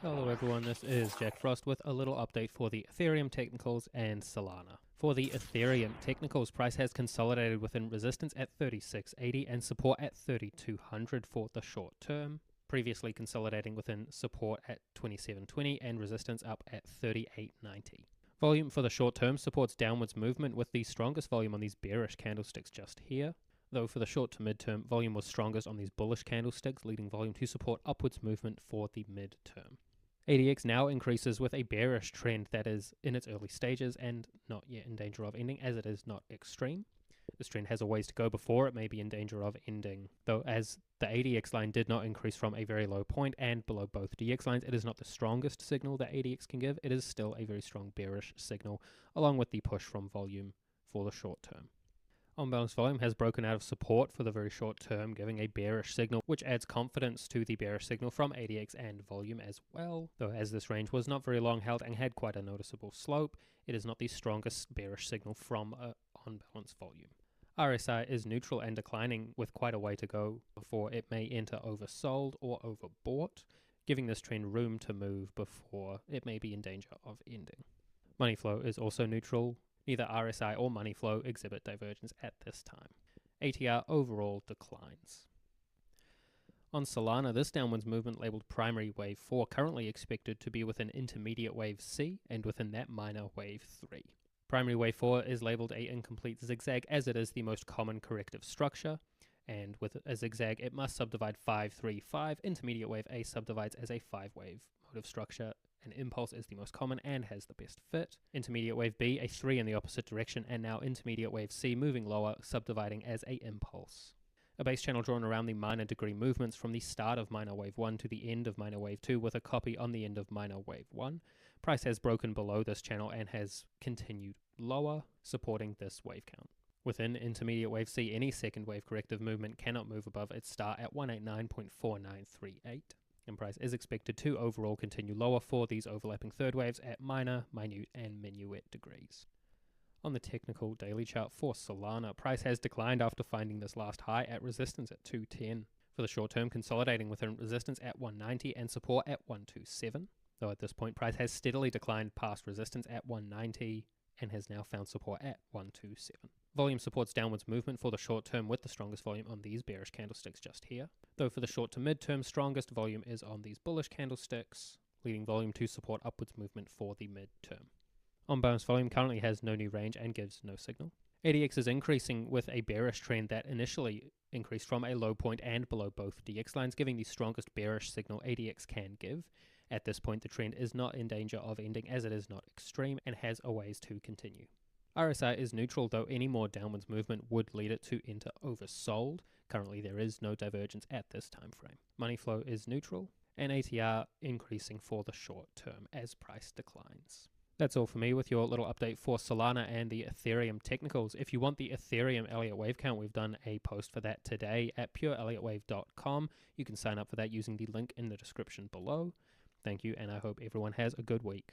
Hello everyone, this is Jack Frost with a little update for the Ethereum technicals and Solana. For the Ethereum technicals, price has consolidated within resistance at 3680 and support at 3200 for the short term, previously consolidating within support at 2720 and resistance up at 3890. Volume for the short term supports downwards movement with the strongest volume on these bearish candlesticks just here, though for the short to mid-term, volume was strongest on these bullish candlesticks, leading volume to support upwards movement for the mid-term. ADX now increases with a bearish trend that is in its early stages and not yet in danger of ending, as it is not extreme. This trend has a ways to go before it may be in danger of ending, though as the ADX line did not increase from a very low point and below both DX lines, it is not the strongest signal that ADX can give. It is still a very strong bearish signal, along with the push from volume for the short term. On-balance volume has broken out of support for the very short term, giving a bearish signal, which adds confidence to the bearish signal from ADX and volume as well. Though as this range was not very long held and had quite a noticeable slope, it is not the strongest bearish signal from on-balance volume. RSI is neutral and declining with quite a way to go before it may enter oversold or overbought, giving this trend room to move before it may be in danger of ending. Money flow is also neutral. Neither RSI or money flow exhibit divergence at this time. ATR overall declines. On Solana, this downwards movement labeled primary wave 4 currently expected to be within intermediate wave C and within that minor wave 3. Primary wave 4 is labeled a incomplete zigzag as it is the most common corrective structure, and with a zigzag it must subdivide 5, 3, 5. Intermediate wave A subdivides as a 5-wave motive structure. An impulse is the most common and has the best fit. Intermediate wave B, a 3 in the opposite direction, and now intermediate wave C moving lower, subdividing as a impulse. A base channel drawn around the minor degree movements from the start of minor wave 1 to the end of minor wave 2 with a copy on the end of minor wave 1. Price has broken below this channel and has continued lower, supporting this wave count. Within intermediate wave C, any second wave corrective movement cannot move above its start at 189.4938. And price is expected to overall continue lower for these overlapping third waves at minor, minute, and minuet degrees. On the technical daily chart for Solana, price has declined after finding this last high at resistance at 210. For the short term, consolidating within resistance at 190 and support at 127. Though at this point, price has steadily declined past resistance at 190 and has now found support at 127. Volume supports downwards movement for the short term with the strongest volume on these bearish candlesticks just here. Though for the short to mid-term, strongest volume is on these bullish candlesticks, leading volume to support upwards movement for the mid-term. On-balance volume currently has no new range and gives no signal. ADX is increasing with a bearish trend that initially increased from a low point and below both DX lines, giving the strongest bearish signal ADX can give. At this point, the trend is not in danger of ending as it is not extreme and has a ways to continue. RSI is neutral, though any more downwards movement would lead it to enter oversold. Currently, there is no divergence at this time frame. Money flow is neutral, and ATR increasing for the short term as price declines. That's all for me with your little update for Solana and the Ethereum technicals. If you want the Ethereum Elliott Wave count, we've done a post for that today at pureelliottwave.com. You can sign up for that using the link in the description below. Thank you, and I hope everyone has a good week.